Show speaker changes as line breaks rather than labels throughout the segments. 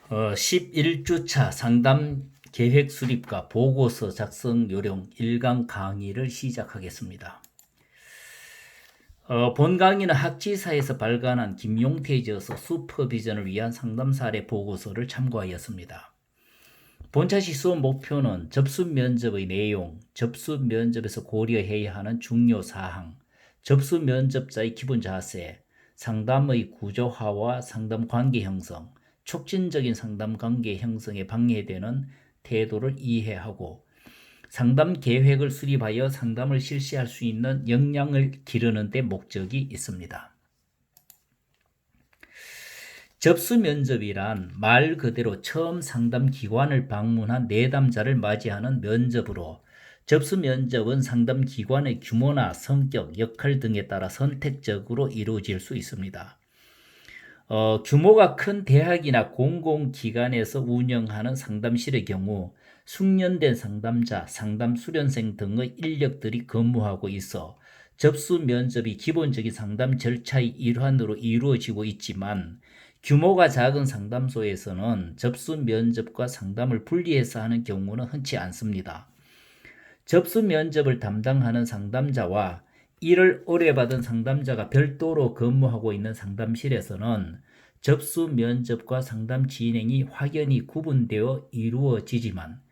11주차 상담 계획 수립과 보고서 작성 요령 1강 강의를 시작하겠습니다. 본 강의는 학지사에서 발간한 김용태에 이어서 슈퍼비전을 위한 상담 사례 보고서를 참고하였습니다. 본차시 수업 목표는 접수 면접의 내용, 접수 면접에서 고려해야 하는 중요 사항, 접수 면접자의 기본 자세, 상담의 구조화와 상담 관계 형성, 촉진적인 상담 관계 형성에 방해되는 태도를 이해하고 상담 계획을 수립하여 상담을 실시할 수 있는 역량을 기르는 데 목적이 있습니다. 접수 면접이란 말 그대로 처음 상담 기관을 방문한 내담자를 맞이하는 면접으로 접수 면접은 상담 기관의 규모나 성격, 역할 등에 따라 선택적으로 이루어질 수 있습니다. 규모가 큰 대학이나 공공기관에서 운영하는 상담실의 경우 숙련된 상담자, 상담 수련생 등의 인력들이 근무하고 있어 접수 면접이 기본적인 상담 절차의 일환으로 이루어지고 있지만 규모가 작은 상담소에서는 접수 면접과 상담을 분리해서 하는 경우는 흔치 않습니다. 접수 면접을 담당하는 상담자와 이를 의뢰받은 상담자가 별도로 근무하고 있는 상담실에서는 접수 면접과 상담 진행이 확연히 구분되어 이루어지지만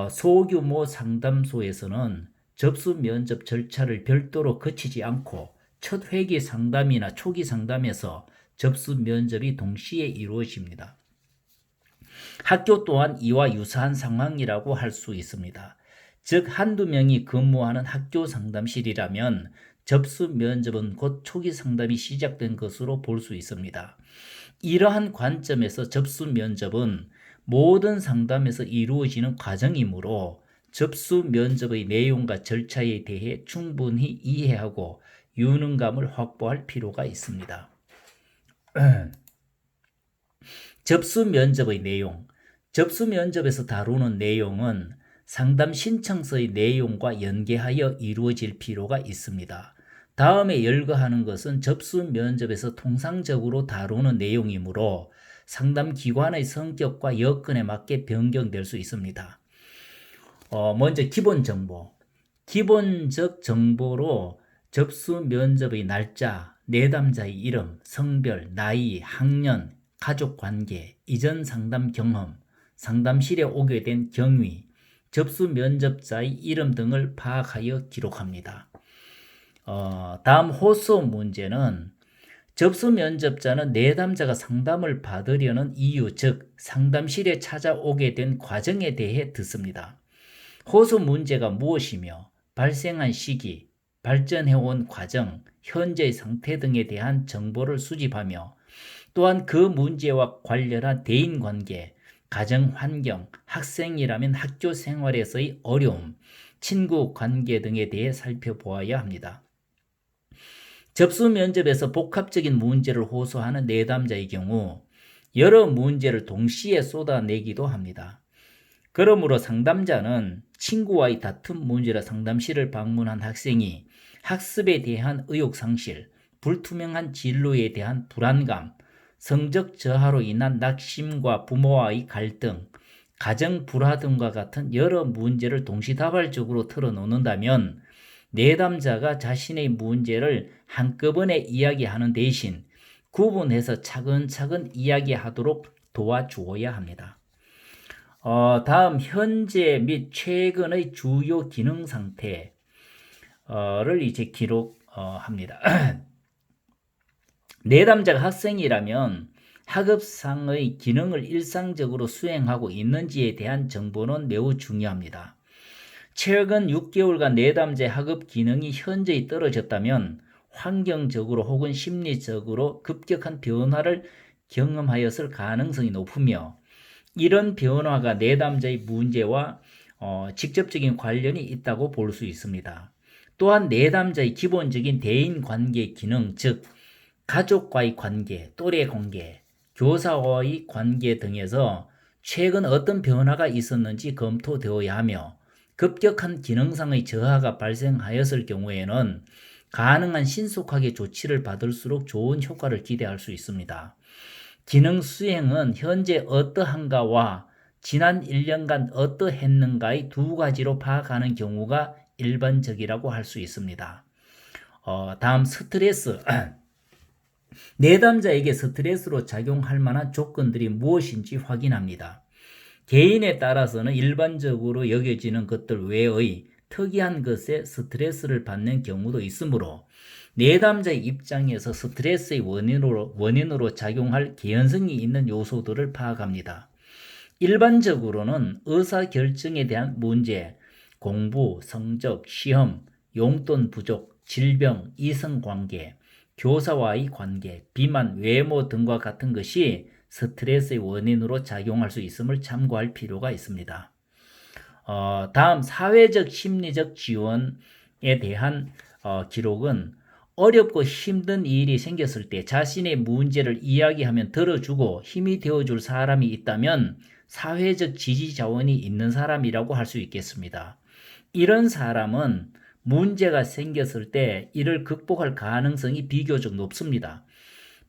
소규모 상담소에서는 접수 면접 절차를 별도로 거치지 않고 첫 회기 상담이나 초기 상담에서 접수 면접이 동시에 이루어집니다. 학교 또한 이와 유사한 상황이라고 할 수 있습니다. 즉 한두 명이 근무하는 학교 상담실이라면 접수 면접은 곧 초기 상담이 시작된 것으로 볼 수 있습니다. 이러한 관점에서 접수 면접은 모든 상담에서 이루어지는 과정이므로 접수 면접의 내용과 절차에 대해 충분히 이해하고 유능감을 확보할 필요가 있습니다. 접수 면접의 내용. 접수 면접에서 다루는 내용은 상담 신청서의 내용과 연계하여 이루어질 필요가 있습니다. 다음에 열거하는 것은 접수 면접에서 통상적으로 다루는 내용이므로 상담 기관의 성격과 여건에 맞게 변경될 수 있습니다. 먼저 기본 정보. 기본적 정보로 접수 면접의 날짜, 내담자의 이름, 성별, 나이, 학년, 가족 관계, 이전 상담 경험, 상담실에 오게 된 경위, 접수 면접자의 이름 등을 파악하여 기록합니다. 다음 호소 문제는 접수 면접자는 내담자가 상담을 받으려는 이유, 즉 상담실에 찾아오게 된 과정에 대해 듣습니다. 호소 문제가 무엇이며 발생한 시기, 발전해온 과정, 현재의 상태 등에 대한 정보를 수집하며 또한 그 문제와 관련한 대인관계, 가정환경, 학생이라면 학교 생활에서의 어려움, 친구 관계 등에 대해 살펴보아야 합니다. 접수 면접에서 복합적인 문제를 호소하는 내담자의 경우 여러 문제를 동시에 쏟아내기도 합니다. 그러므로 상담자는 친구와의 다툼 문제로 상담실을 방문한 학생이 학습에 대한 의욕상실, 불투명한 진로에 대한 불안감, 성적 저하로 인한 낙심과 부모와의 갈등, 가정 불화 등과 같은 여러 문제를 동시다발적으로 털어놓는다면 내담자가 자신의 문제를 한꺼번에 이야기하는 대신 구분해서 차근차근 이야기하도록 도와주어야 합니다. 다음 현재 및 최근의 주요 기능 상태를 이제 기록합니다. 내담자가 학생이라면 학업상의 기능을 일상적으로 수행하고 있는지에 대한 정보는 매우 중요합니다. 최근 6개월간 내담자의 학업 기능이 현저히 떨어졌다면 환경적으로 혹은 심리적으로 급격한 변화를 경험하였을 가능성이 높으며 이런 변화가 내담자의 문제와 직접적인 관련이 있다고 볼 수 있습니다. 또한 내담자의 기본적인 대인관계 기능, 즉 가족과의 관계, 또래 관계, 교사와의 관계 등에서 최근 어떤 변화가 있었는지 검토되어야 하며 급격한 기능상의 저하가 발생하였을 경우에는 가능한 신속하게 조치를 받을수록 좋은 효과를 기대할 수 있습니다. 기능 수행은 현재 어떠한가와 지난 1년간 어떠했는가의 두 가지로 파악하는 경우가 일반적이라고 할 수 있습니다. 다음 스트레스. 내담자에게 스트레스로 작용할 만한 조건들이 무엇인지 확인합니다. 개인에 따라서는 일반적으로 여겨지는 것들 외의 특이한 것에 스트레스를 받는 경우도 있으므로 내담자의 입장에서 스트레스의 원인으로 작용할 개연성이 있는 요소들을 파악합니다. 일반적으로는 의사결정에 대한 문제, 공부, 성적, 시험, 용돈 부족, 질병, 이성관계, 교사와의 관계, 비만, 외모 등과 같은 것이 스트레스의 원인으로 작용할 수 있음을 참고할 필요가 있습니다. 다음 사회적 심리적 지원에 대한 기록은 어렵고 힘든 일이 생겼을 때 자신의 문제를 이야기하면 들어주고 힘이 되어줄 사람이 있다면 사회적 지지 자원이 있는 사람이라고 할 수 있겠습니다. 이런 사람은 문제가 생겼을 때 이를 극복할 가능성이 비교적 높습니다.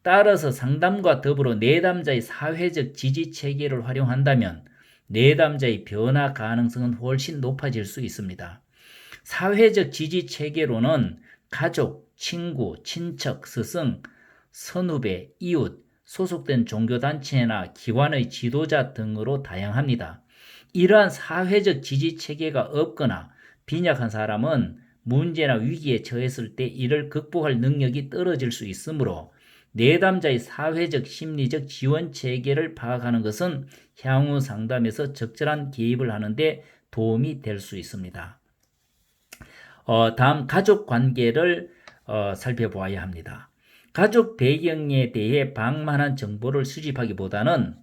따라서 상담과 더불어 내담자의 사회적 지지 체계를 활용한다면 내담자의 변화 가능성은 훨씬 높아질 수 있습니다. 사회적 지지 체계로는 가족, 친구, 친척, 스승, 선후배, 이웃, 소속된 종교단체나 기관의 지도자 등으로 다양합니다. 이러한 사회적 지지 체계가 없거나 빈약한 사람은 문제나 위기에 처했을 때 이를 극복할 능력이 떨어질 수 있으므로 내담자의 사회적 심리적 지원 체계를 파악하는 것은 향후 상담에서 적절한 개입을 하는데 도움이 될 수 있습니다. 다음 가족 관계를 살펴보아야 합니다. 가족 배경에 대해 방만한 정보를 수집하기보다는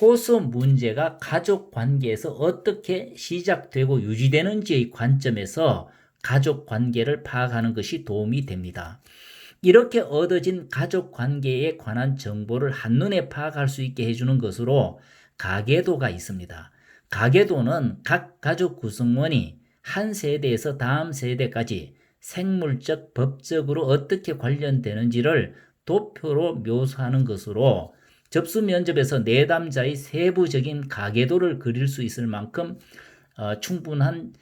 호소 문제가 가족 관계에서 어떻게 시작되고 유지되는지의 관점에서 가족 관계를 파악하는 것이 도움이 됩니다. 이렇게 얻어진 가족 관계에 관한 정보를 한눈에 파악할 수 있게 해주는 것으로 가계도가 있습니다. 가계도는 각 가족 구성원이 한 세대에서 다음 세대까지 생물적, 법적으로 어떻게 관련되는지를 도표로 묘사하는 것으로 접수 면접에서 내담자의 세부적인 가계도를 그릴 수 있을 만큼 충분한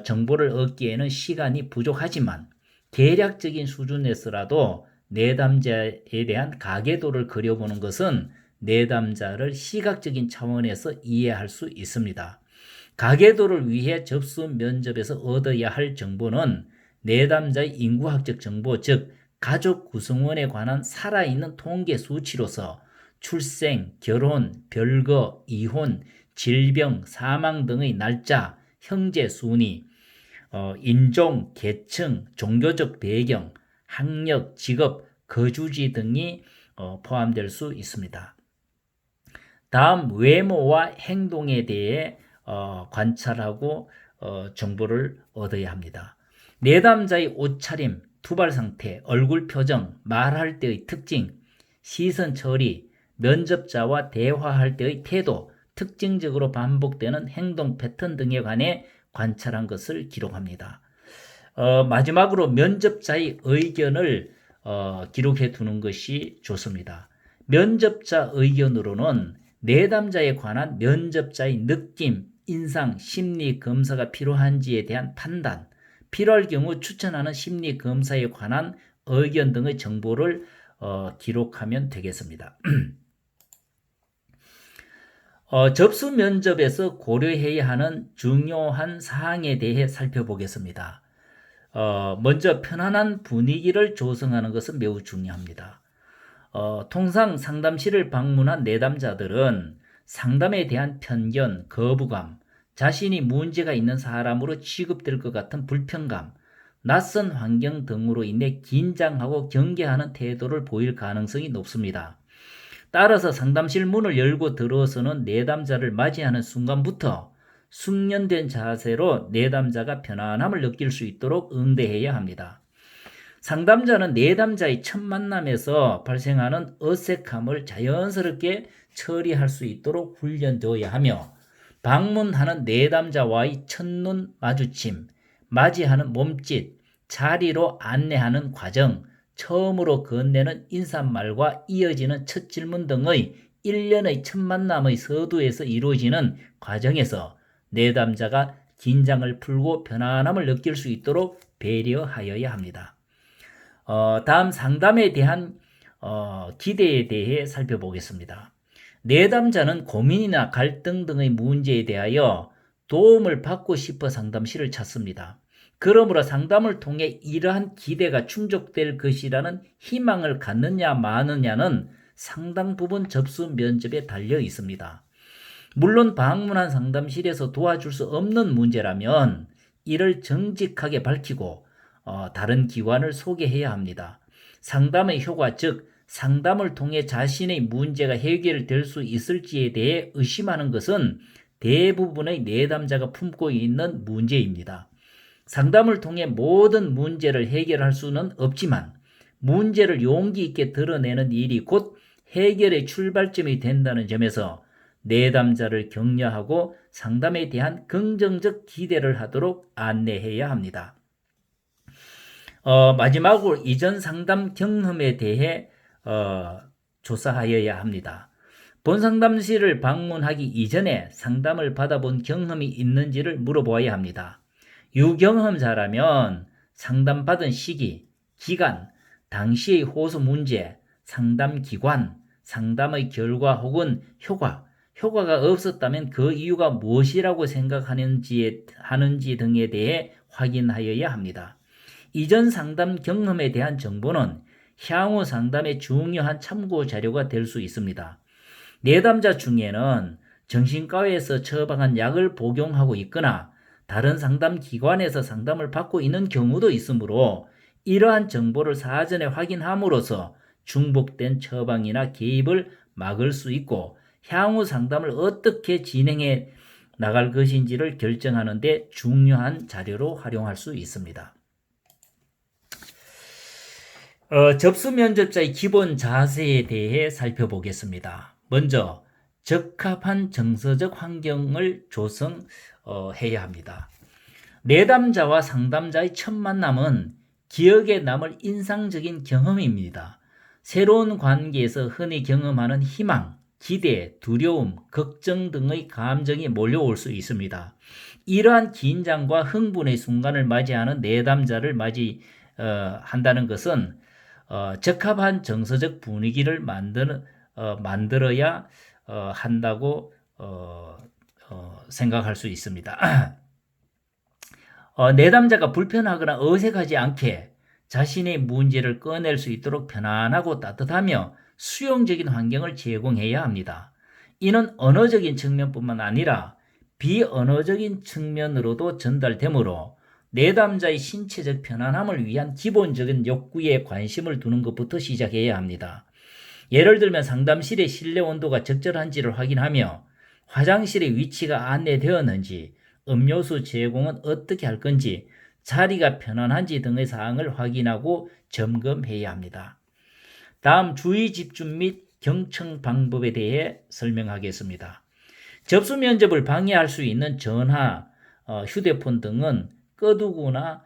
정보를 얻기에는 시간이 부족하지만 대략적인 수준에서라도 내담자에 대한 가계도를 그려보는 것은 내담자를 시각적인 차원에서 이해할 수 있습니다. 가계도를 위해 접수 면접에서 얻어야 할 정보는 내담자의 인구학적 정보, 즉 가족 구성원에 관한 살아있는 통계 수치로서 출생, 결혼, 별거, 이혼, 질병, 사망 등의 날짜, 형제 순위, 인종, 계층, 종교적 배경, 학력, 직업, 거주지 등이 포함될 수 있습니다. 다음 외모와 행동에 대해 관찰하고 정보를 얻어야 합니다. 내담자의 옷차림, 투발 상태, 얼굴 표정, 말할 때의 특징, 시선 처리, 면접자와 대화할 때의 태도, 특징적으로 반복되는 행동 패턴 등에 관해 관찰한 것을 기록합니다. 마지막으로 면접자의 의견을 기록해 두는 것이 좋습니다. 면접자 의견으로는 내담자에 관한 면접자의 느낌, 인상, 심리 검사가 필요한지에 대한 판단, 필요할 경우 추천하는 심리 검사에 관한 의견 등의 정보를 기록하면 되겠습니다. 접수 면접에서 고려해야 하는 중요한 사항에 대해 살펴보겠습니다. 먼저 편안한 분위기를 조성하는 것은 매우 중요합니다. 통상 상담실을 방문한 내담자들은 상담에 대한 편견, 거부감, 자신이 문제가 있는 사람으로 취급될 것 같은 불편감, 낯선 환경 등으로 인해 긴장하고 경계하는 태도를 보일 가능성이 높습니다. 따라서 상담실 문을 열고 들어서는 내담자를 맞이하는 순간부터 숙련된 자세로 내담자가 편안함을 느낄 수 있도록 응대해야 합니다. 상담자는 내담자의 첫 만남에서 발생하는 어색함을 자연스럽게 처리할 수 있도록 훈련되어야 하며 방문하는 내담자와의 첫눈 마주침, 맞이하는 몸짓, 자리로 안내하는 과정, 처음으로 건네는 인사말과 이어지는 첫 질문 등의 1년의 첫 만남의 서두에서 이루어지는 과정에서 내담자가 긴장을 풀고 편안함을 느낄 수 있도록 배려하여야 합니다. 다음 상담에 대한 기대에 대해 살펴보겠습니다. 내담자는 고민이나 갈등 등의 문제에 대하여 도움을 받고 싶어 상담실을 찾습니다. 그러므로 상담을 통해 이러한 기대가 충족될 것이라는 희망을 갖느냐 마느냐는 상당 부분 접수 면접에 달려 있습니다. 물론 방문한 상담실에서 도와줄 수 없는 문제라면 이를 정직하게 밝히고 다른 기관을 소개해야 합니다. 상담의 효과, 즉 상담을 통해 자신의 문제가 해결될 수 있을지에 대해 의심하는 것은 대부분의 내담자가 품고 있는 문제입니다. 상담을 통해 모든 문제를 해결할 수는 없지만 문제를 용기 있게 드러내는 일이 곧 해결의 출발점이 된다는 점에서 내담자를 격려하고 상담에 대한 긍정적 기대를 하도록 안내해야 합니다. 마지막으로 이전 상담 경험에 대해 조사하여야 합니다. 본 상담실을 방문하기 이전에 상담을 받아본 경험이 있는지를 물어보아야 합니다. 유경험자라면 상담받은 시기, 기간, 당시의 호소 문제, 상담 기관, 상담의 결과 혹은 효과가 없었다면 그 이유가 무엇이라고 생각하는지 등에 대해 확인하여야 합니다. 이전 상담 경험에 대한 정보는 향후 상담에 중요한 참고 자료가 될 수 있습니다. 내담자 중에는 정신과에서 처방한 약을 복용하고 있거나 다른 상담 기관에서 상담을 받고 있는 경우도 있으므로 이러한 정보를 사전에 확인함으로써 중복된 처방이나 개입을 막을 수 있고 향후 상담을 어떻게 진행해 나갈 것인지를 결정하는 데 중요한 자료로 활용할 수 있습니다. 접수 면접자의 기본 자세에 대해 살펴보겠습니다. 먼저 적합한 정서적 환경을 조성해야 합니다. 내담자와 상담자의 첫 만남은 기억에 남을 인상적인 경험입니다. 새로운 관계에서 흔히 경험하는 희망, 기대, 두려움, 걱정 등의 감정이 몰려올 수 있습니다. 이러한 긴장과 흥분의 순간을 맞이하는 내담자를 한다는 것은 적합한 정서적 분위기를 만들어야 한다고 생각할 수 있습니다. 내담자가 불편하거나 어색하지 않게 자신의 문제를 꺼낼 수 있도록 편안하고 따뜻하며 수용적인 환경을 제공해야 합니다. 이는 언어적인 측면뿐만 아니라 비언어적인 측면으로도 전달되므로 내담자의 신체적 편안함을 위한 기본적인 욕구에 관심을 두는 것부터 시작해야 합니다. 예를 들면 상담실의 실내 온도가 적절한지를 확인하며 화장실의 위치가 안내되었는지, 음료수 제공은 어떻게 할 건지, 자리가 편안한지 등의 사항을 확인하고 점검해야 합니다. 다음 주의 집중 및 경청 방법에 대해 설명하겠습니다. 접수 면접을 방해할 수 있는 전화, 휴대폰 등은 꺼두거나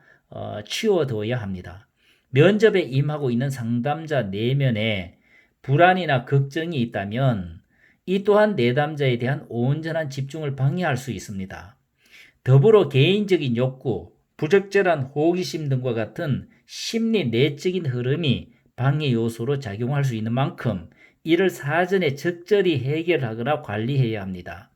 치워둬야 합니다. 면접에 임하고 있는 상담자 내면에 불안이나 걱정이 있다면 이 또한 내담자에 대한 온전한 집중을 방해할 수 있습니다. 더불어 개인적인 욕구, 부적절한 호기심 등과 같은 심리 내적인 흐름이 방해 요소로 작용할 수 있는 만큼 이를 사전에 적절히 해결하거나 관리해야 합니다.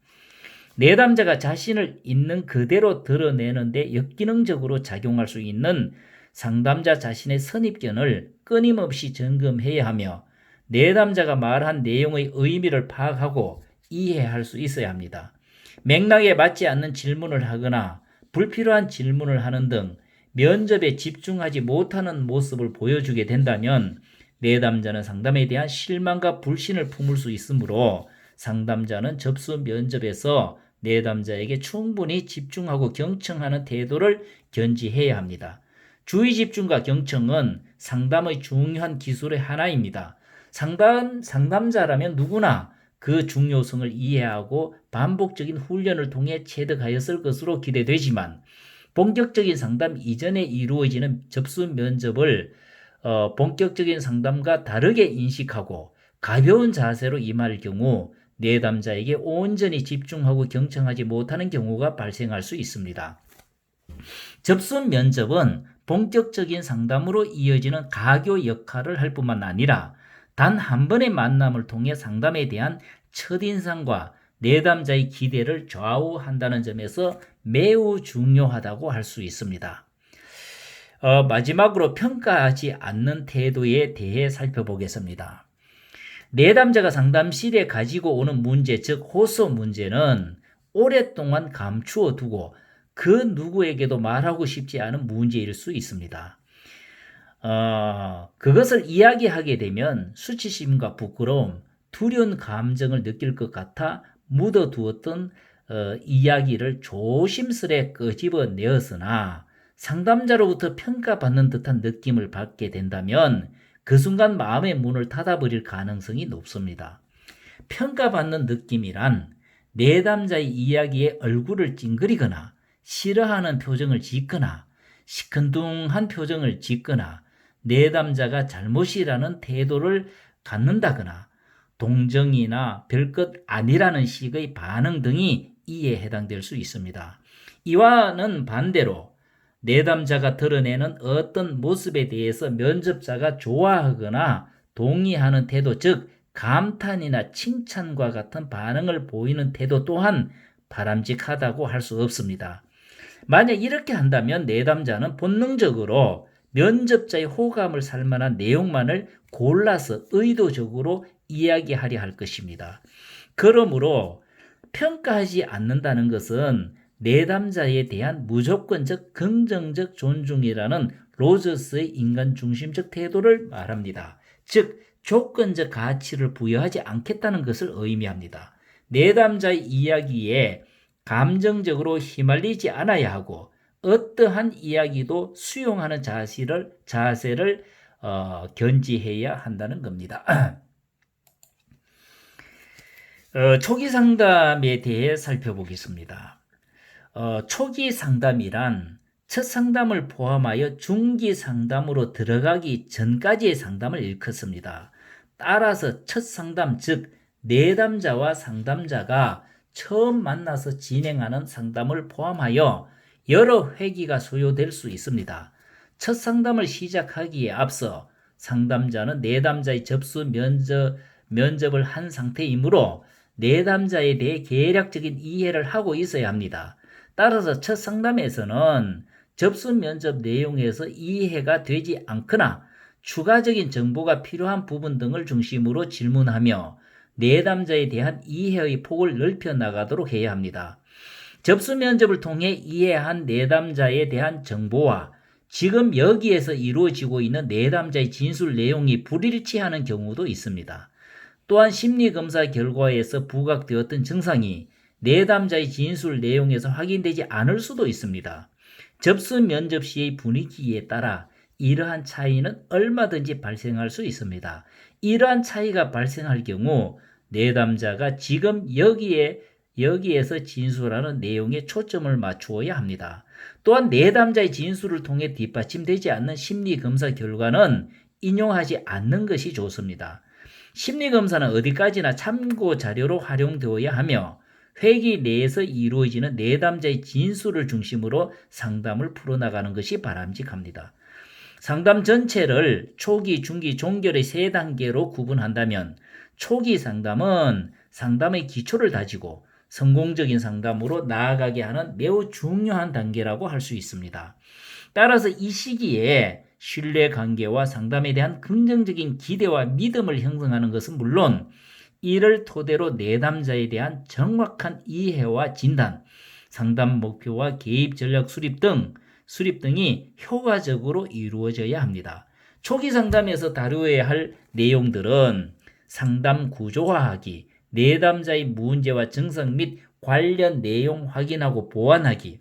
내담자가 자신을 있는 그대로 드러내는데 역기능적으로 작용할 수 있는 상담자 자신의 선입견을 끊임없이 점검해야 하며 내담자가 말한 내용의 의미를 파악하고 이해할 수 있어야 합니다. 맥락에 맞지 않는 질문을 하거나 불필요한 질문을 하는 등 면접에 집중하지 못하는 모습을 보여주게 된다면 내담자는 상담에 대한 실망과 불신을 품을 수 있으므로 상담자는 접수 면접에서 내담자에게 충분히 집중하고 경청하는 태도를 견지해야 합니다. 주의 집중과 경청은 상담의 중요한 기술의 하나입니다. 상담자라면 누구나 그 중요성을 이해하고 반복적인 훈련을 통해 체득하였을 것으로 기대되지만 본격적인 상담 이전에 이루어지는 접수 면접을 본격적인 상담과 다르게 인식하고 가벼운 자세로 임할 경우 내담자에게 온전히 집중하고 경청하지 못하는 경우가 발생할 수 있습니다. 접수 면접은 본격적인 상담으로 이어지는 가교 역할을 할 뿐만 아니라 단 한 번의 만남을 통해 상담에 대한 첫인상과 내담자의 기대를 좌우한다는 점에서 매우 중요하다고 할 수 있습니다. 마지막으로 평가하지 않는 태도에 대해 살펴보겠습니다. 내담자가 상담실에 가지고 오는 문제, 즉 호소 문제는 오랫동안 감추어 두고 그 누구에게도 말하고 싶지 않은 문제일 수 있습니다. 그것을 이야기하게 되면 수치심과 부끄러움, 두려운 감정을 느낄 것 같아 묻어두었던 이야기를 조심스레 끄집어내었으나 상담자로부터 평가받는 듯한 느낌을 받게 된다면 그 순간 마음의 문을 닫아버릴 가능성이 높습니다. 평가받는 느낌이란 내담자의 이야기에 얼굴을 찡그리거나 싫어하는 표정을 짓거나 시큰둥한 표정을 짓거나 내담자가 잘못이라는 태도를 갖는다거나 동정이나 별것 아니라는 식의 반응 등이 이에 해당될 수 있습니다. 이와는 반대로 내담자가 드러내는 어떤 모습에 대해서 면접자가 좋아하거나 동의하는 태도, 즉 감탄이나 칭찬과 같은 반응을 보이는 태도 또한 바람직하다고 할 수 없습니다. 만약 이렇게 한다면 내담자는 본능적으로 면접자의 호감을 살 만한 내용만을 골라서 의도적으로 이야기하려 할 것입니다. 그러므로 평가하지 않는다는 것은 내담자에 대한 무조건적 긍정적 존중이라는 로저스의 인간 중심적 태도를 말합니다. 즉 조건적 가치를 부여하지 않겠다는 것을 의미합니다. 내담자의 이야기에 감정적으로 휘말리지 않아야 하고 어떠한 이야기도 수용하는 자세를 견지해야 한다는 겁니다. 초기 상담에 대해 살펴보겠습니다. 초기 상담이란 첫 상담을 포함하여 중기 상담으로 들어가기 전까지의 상담을 일컫습니다. 따라서 첫 상담, 즉 내담자와 상담자가 처음 만나서 진행하는 상담을 포함하여 여러 회기가 소요될 수 있습니다. 첫 상담을 시작하기에 앞서 상담자는 내담자의 접수 면접을 한 상태이므로 내담자에 대해 계략적인 이해를 하고 있어야 합니다. 따라서 첫 상담에서는 접수 면접 내용에서 이해가 되지 않거나 추가적인 정보가 필요한 부분 등을 중심으로 질문하며 내담자에 대한 이해의 폭을 넓혀 나가도록 해야 합니다. 접수 면접을 통해 이해한 내담자에 대한 정보와 지금 여기에서 이루어지고 있는 내담자의 진술 내용이 불일치하는 경우도 있습니다. 또한 심리검사 결과에서 부각되었던 증상이 내담자의 진술 내용에서 확인되지 않을 수도 있습니다. 접수 면접 시의 분위기에 따라 이러한 차이는 얼마든지 발생할 수 있습니다. 이러한 차이가 발생할 경우 내담자가 지금 여기에서 진술하는 내용에 초점을 맞추어야 합니다. 또한 내담자의 진술을 통해 뒷받침되지 않는 심리검사 결과는 인용하지 않는 것이 좋습니다. 심리검사는 어디까지나 참고 자료로 활용되어야 하며 회기 내에서 이루어지는 내담자의 진술을 중심으로 상담을 풀어나가는 것이 바람직합니다. 상담 전체를 초기, 중기, 종결의 3단계로 구분한다면 초기 상담은 상담의 기초를 다지고 성공적인 상담으로 나아가게 하는 매우 중요한 단계라고 할 수 있습니다. 따라서 이 시기에 신뢰관계와 상담에 대한 긍정적인 기대와 믿음을 형성하는 것은 물론 이를 토대로 내담자에 대한 정확한 이해와 진단, 상담 목표와 개입 전략 수립 등이 효과적으로 이루어져야 합니다. 초기 상담에서 다루어야 할 내용들은 상담 구조화하기, 내담자의 문제와 증상 및 관련 내용 확인하고 보완하기,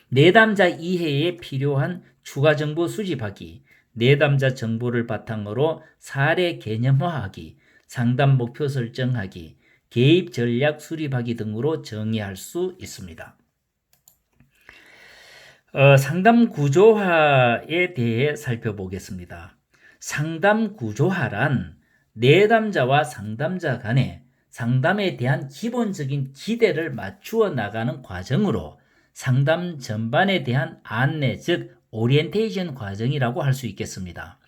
내담자 이해에 필요한 추가 정보 수집하기, 내담자 정보를 바탕으로 사례 개념화하기, 상담 목표 설정하기, 개입 전략 수립하기 등으로 정의할 수 있습니다. 상담 구조화에 대해 살펴보겠습니다. 상담 구조화란 내담자와 상담자 간에 상담에 대한 기본적인 기대를 맞추어 나가는 과정으로 상담 전반에 대한 안내, 즉 오리엔테이션 과정이라고 할 수 있겠습니다.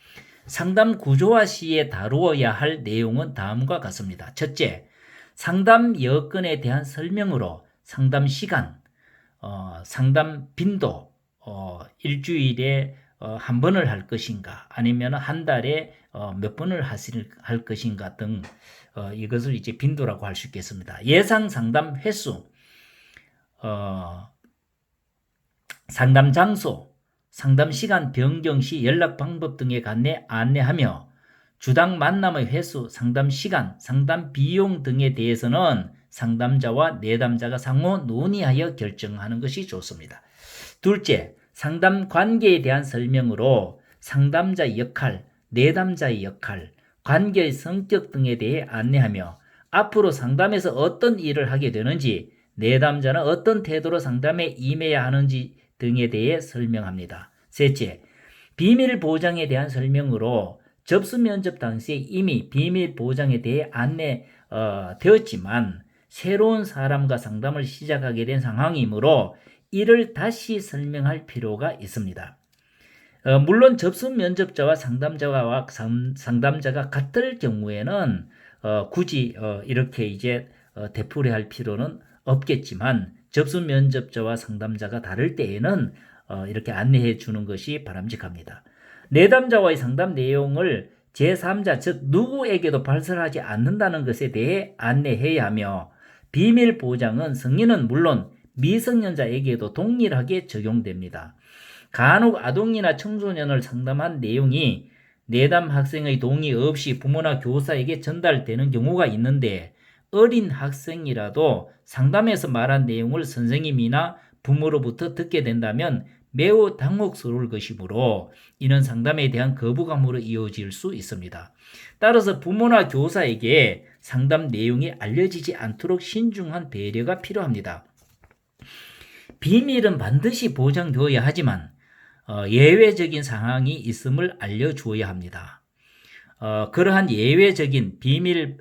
상담 구조화 시에 다루어야 할 내용은 다음과 같습니다. 첫째, 상담 여건에 대한 설명으로 상담 시간, 상담 빈도, 일주일에 한 번을 할 것인가, 아니면 한 달에 몇 번을 할 것인가 등 이것을 이제 빈도라고 할 수 있겠습니다. 예상 상담 횟수, 상담 장소, 상담 시간 변경 시 연락 방법 등에 관해 안내하며 주당 만남의 횟수, 상담 시간, 상담 비용 등에 대해서는 상담자와 내담자가 상호 논의하여 결정하는 것이 좋습니다. 둘째, 상담 관계에 대한 설명으로 상담자 역할, 내담자의 역할, 관계의 성격 등에 대해 안내하며 앞으로 상담에서 어떤 일을 하게 되는지, 내담자는 어떤 태도로 상담에 임해야 하는지 등에 대해 설명합니다. 셋째, 비밀 보장에 대한 설명으로 접수 면접 당시에 이미 비밀 보장에 대해 안내되었지만 새로운 사람과 상담을 시작하게 된 상황이므로 이를 다시 설명할 필요가 있습니다. 물론 접수 면접자와 상담자가 같을 경우에는 굳이 이렇게 이제 되풀이할 필요는 없겠지만 접수 면접자와 상담자가 다를 때에는 이렇게 안내해 주는 것이 바람직합니다. 내담자와의 상담 내용을 제3자 즉 누구에게도 발설하지 않는다는 것에 대해 안내해야 하며 비밀 보장은 성인은 물론 미성년자에게도 동일하게 적용됩니다. 간혹 아동이나 청소년을 상담한 내용이 내담 학생의 동의 없이 부모나 교사에게 전달되는 경우가 있는데 어린 학생이라도 상담에서 말한 내용을 선생님이나 부모로부터 듣게 된다면 매우 당혹스러울 것이므로 이는 상담에 대한 거부감으로 이어질 수 있습니다. 따라서 부모나 교사에게 상담 내용이 알려지지 않도록 신중한 배려가 필요합니다. 비밀은 반드시 보장되어야 하지만 예외적인 상황이 있음을 알려주어야 합니다. 그러한 예외적인 비밀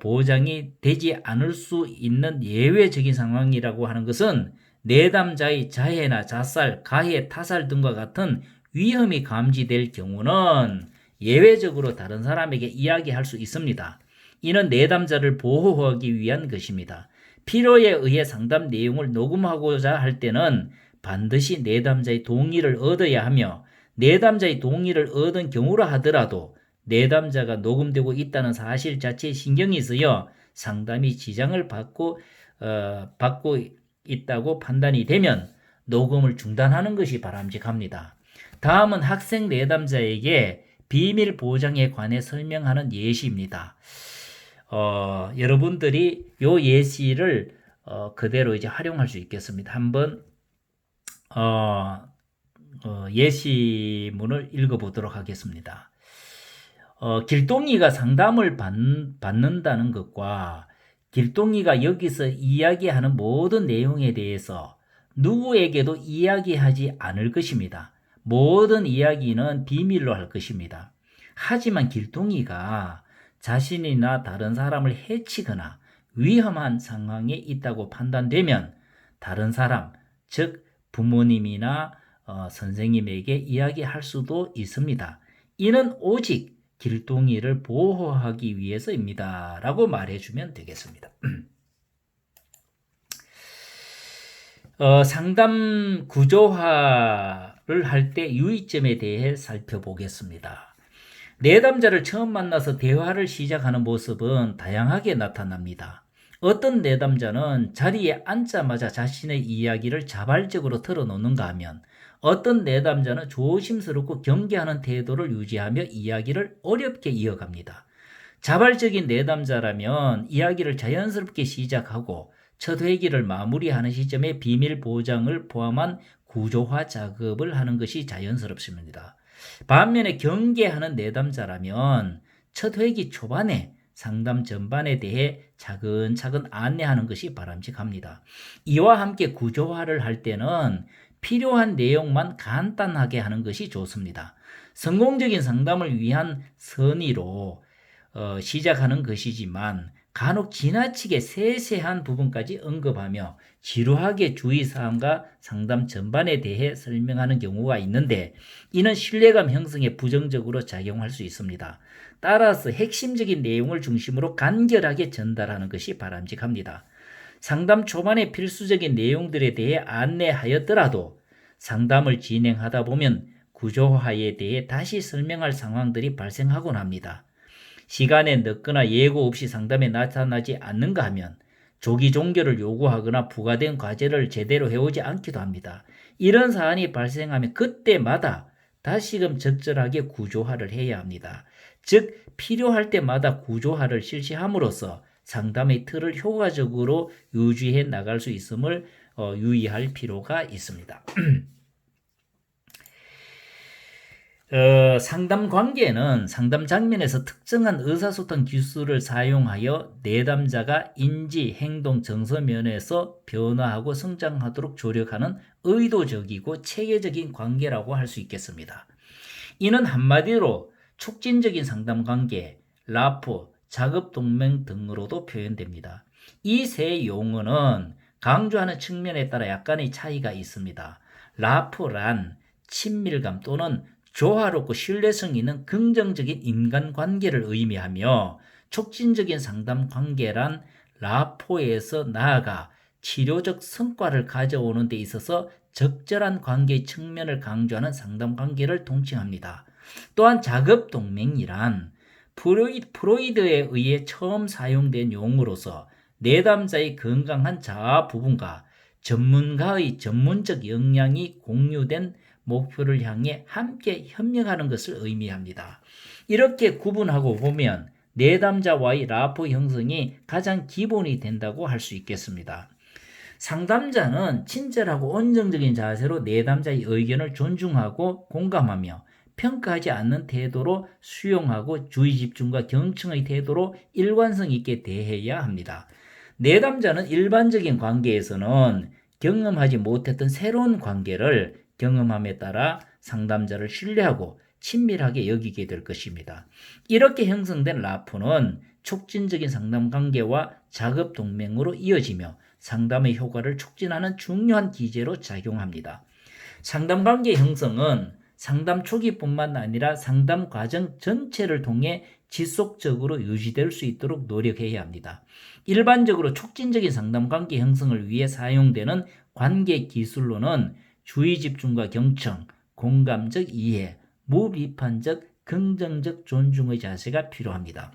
보장이 되지 않을 수 있는 예외적인 상황이라고 하는 것은 내담자의 자해나 자살, 가해, 타살 등과 같은 위험이 감지될 경우는 예외적으로 다른 사람에게 이야기할 수 있습니다. 이는 내담자를 보호하기 위한 것입니다. 필요에 의해 상담 내용을 녹음하고자 할 때는 반드시 내담자의 동의를 얻어야 하며 내담자의 동의를 얻은 경우라 하더라도 내담자가 녹음되고 있다는 사실 자체에 신경이 쓰여 상담이 지장을 받고 있다고 판단이 되면 녹음을 중단하는 것이 바람직합니다. 다음은 학생 내담자에게 비밀 보장에 관해 설명하는 예시입니다. 여러분들이 요 예시를 그대로 이제 활용할 수 있겠습니다. 한번 예시문을 읽어보도록 하겠습니다. 길동이가 상담을 받는다는 것과 길동이가 여기서 이야기하는 모든 내용에 대해서 누구에게도 이야기하지 않을 것입니다. 모든 이야기는 비밀로 할 것입니다. 하지만 길동이가 자신이나 다른 사람을 해치거나 위험한 상황에 있다고 판단되면 다른 사람, 즉 부모님이나 선생님에게 이야기할 수도 있습니다. 이는 오직 길동이를 보호하기 위해서입니다. 라고 말해주면 되겠습니다. 상담 구조화를 할 때 유의점에 대해 살펴보겠습니다. 내담자를 처음 만나서 대화를 시작하는 모습은 다양하게 나타납니다. 어떤 내담자는 자리에 앉자마자 자신의 이야기를 자발적으로 털어놓는가 하면 어떤 내담자는 조심스럽고 경계하는 태도를 유지하며 이야기를 어렵게 이어갑니다. 자발적인 내담자라면 이야기를 자연스럽게 시작하고 첫 회기를 마무리하는 시점에 비밀 보장을 포함한 구조화 작업을 하는 것이 자연스럽습니다. 반면에 경계하는 내담자라면 첫 회기 초반에 상담 전반에 대해 차근차근 안내하는 것이 바람직합니다. 이와 함께 구조화를 할 때는 필요한 내용만 간단하게 하는 것이 좋습니다. 성공적인 상담을 위한 선의로 시작하는 것이지만 간혹 지나치게 세세한 부분까지 언급하며 지루하게 주의사항과 상담 전반에 대해 설명하는 경우가 있는데 이는 신뢰감 형성에 부정적으로 작용할 수 있습니다. 따라서 핵심적인 내용을 중심으로 간결하게 전달하는 것이 바람직합니다. 상담 초반에 필수적인 내용들에 대해 안내하였더라도 상담을 진행하다 보면 구조화에 대해 다시 설명할 상황들이 발생하곤 합니다. 시간에 늦거나 예고 없이 상담에 나타나지 않는가 하면 조기 종결을 요구하거나 부과된 과제를 제대로 해오지 않기도 합니다. 이런 사안이 발생하면 그때마다 다시금 적절하게 구조화를 해야 합니다. 즉 필요할 때마다 구조화를 실시함으로써 상담의 틀을 효과적으로 유지해 나갈 수 있음을 유의할 필요가 있습니다. 상담 관계는 상담 장면에서 특정한 의사소통 기술을 사용하여 내담자가 인지, 행동, 정서 면에서 변화하고 성장하도록 조력하는 의도적이고 체계적인 관계라고 할 수 있겠습니다. 이는 한마디로 촉진적인 상담 관계, 라포, 작업 동맹 등으로도 표현됩니다. 이 세 용어는 강조하는 측면에 따라 약간의 차이가 있습니다. 라포란 친밀감 또는 조화롭고 신뢰성 있는 긍정적인 인간관계를 의미하며 촉진적인 상담 관계란 라포에서 나아가 치료적 성과를 가져오는 데 있어서 적절한 관계의 측면을 강조하는 상담 관계를 통칭합니다. 또한 작업 동맹이란 프로이드에 의해 처음 사용된 용어로서 내담자의 건강한 자아 부분과 전문가의 전문적 역량이 공유된 목표를 향해 함께 협력하는 것을 의미합니다. 이렇게 구분하고 보면 내담자와의 라포 형성이 가장 기본이 된다고 할 수 있겠습니다. 상담자는 친절하고 온정적인 자세로 내담자의 의견을 존중하고 공감하며 평가하지 않는 태도로 수용하고 주의 집중과 경청의 태도로 일관성 있게 대해야 합니다. 내담자는 일반적인 관계에서는 경험하지 못했던 새로운 관계를 경험함에 따라 상담자를 신뢰하고 친밀하게 여기게 될 것입니다. 이렇게 형성된 라포는 촉진적인 상담 관계와 작업 동맹으로 이어지며 상담의 효과를 촉진하는 중요한 기제로 작용합니다. 상담 관계 형성은 상담 초기뿐만 아니라 상담 과정 전체를 통해 지속적으로 유지될 수 있도록 노력해야 합니다. 일반적으로 촉진적인 상담 관계 형성을 위해 사용되는 관계 기술로는 주의 집중과 경청, 공감적 이해, 무비판적, 긍정적 존중의 자세가 필요합니다.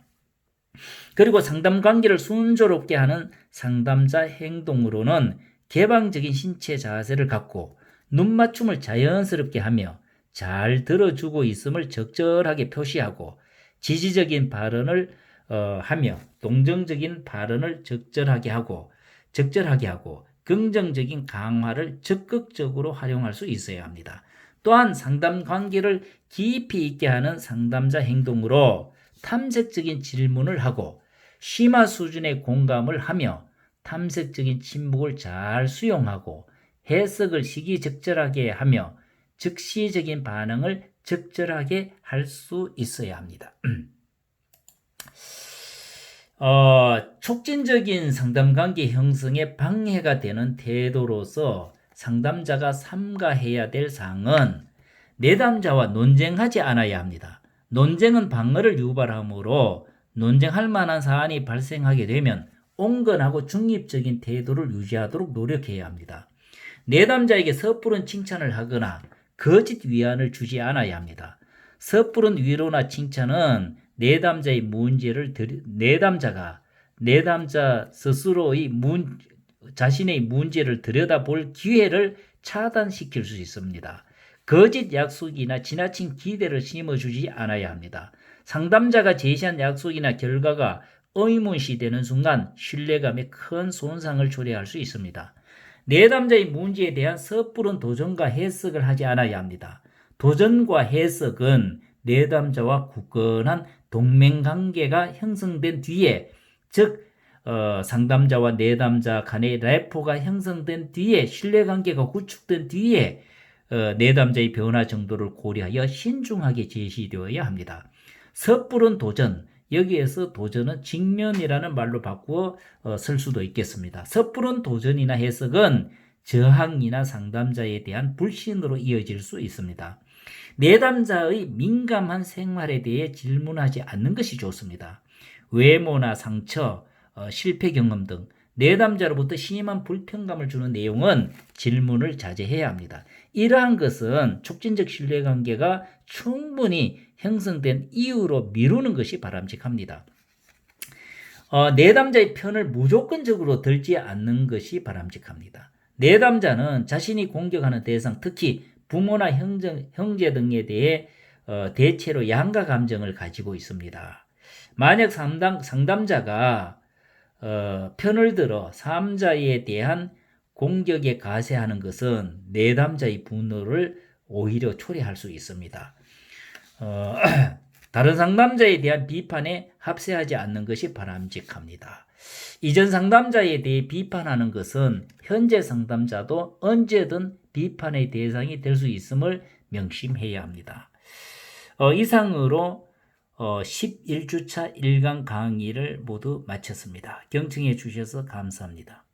그리고 상담 관계를 순조롭게 하는 상담자 행동으로는 개방적인 신체 자세를 갖고 눈맞춤을 자연스럽게 하며 잘 들어주고 있음을 적절하게 표시하고 지지적인 발언을 하며 동정적인 발언을 적절하게 하고 긍정적인 강화를 적극적으로 활용할 수 있어야 합니다. 또한 상담 관계를 깊이 있게 하는 상담자 행동으로 탐색적인 질문을 하고 심화 수준의 공감을 하며 탐색적인 침묵을 잘 수용하고 해석을 시기적절하게 하며 즉시적인 반응을 적절하게 할 수 있어야 합니다. 촉진적인 상담관계 형성에 방해가 되는 태도로서 상담자가 삼가해야 될 사항은 내담자와 논쟁하지 않아야 합니다. 논쟁은 방어를 유발하므로 논쟁할 만한 사안이 발생하게 되면 온건하고 중립적인 태도를 유지하도록 노력해야 합니다. 내담자에게 섣부른 칭찬을 하거나 거짓 위안을 주지 않아야 합니다. 섣부른 위로나 칭찬은 내담자 스스로의 자신의 문제를 들여다볼 기회를 차단시킬 수 있습니다. 거짓 약속이나 지나친 기대를 심어주지 않아야 합니다. 상담자가 제시한 약속이나 결과가 의문시되는 순간 신뢰감에 큰 손상을 초래할 수 있습니다. 내담자의 문제에 대한 섣부른 도전과 해석을 하지 않아야 합니다. 도전과 해석은 내담자와 굳건한 동맹관계가 형성된 뒤에, 즉 상담자와 내담자 간의 래포가 형성된 뒤에 신뢰관계가 구축된 뒤에 내담자의 변화 정도를 고려하여 신중하게 제시되어야 합니다. 섣부른 도전, 여기에서 도전은 직면이라는 말로 바꾸어 쓸 수도 있겠습니다. 섣부른 도전이나 해석은 저항이나 상담자에 대한 불신으로 이어질 수 있습니다. 내담자의 민감한 생활에 대해 질문하지 않는 것이 좋습니다. 외모나 상처, 실패 경험 등 내담자로부터 심한 불편감을 주는 내용은 질문을 자제해야 합니다. 이러한 것은 촉진적 신뢰관계가 충분히 형성된 이유로 미루는 것이 바람직합니다. 내담자의 편을 무조건적으로 들지 않는 것이 바람직합니다. 내담자는 자신이 공격하는 대상, 특히 부모나 형제 등에 대해 대체로 양가 감정을 가지고 있습니다. 만약 상담자가 편을 들어 3자에 대한 공격에 가세하는 것은 내담자의 분노를 오히려 초래할 수 있습니다. 다른 상담자에 대한 비판에 합세하지 않는 것이 바람직합니다. 이전 상담자에 대해 비판하는 것은 현재 상담자도 언제든 비판의 대상이 될 수 있음을 명심해야 합니다. 이상으로 11주차 1강 강의를 모두 마쳤습니다. 경청해 주셔서 감사합니다.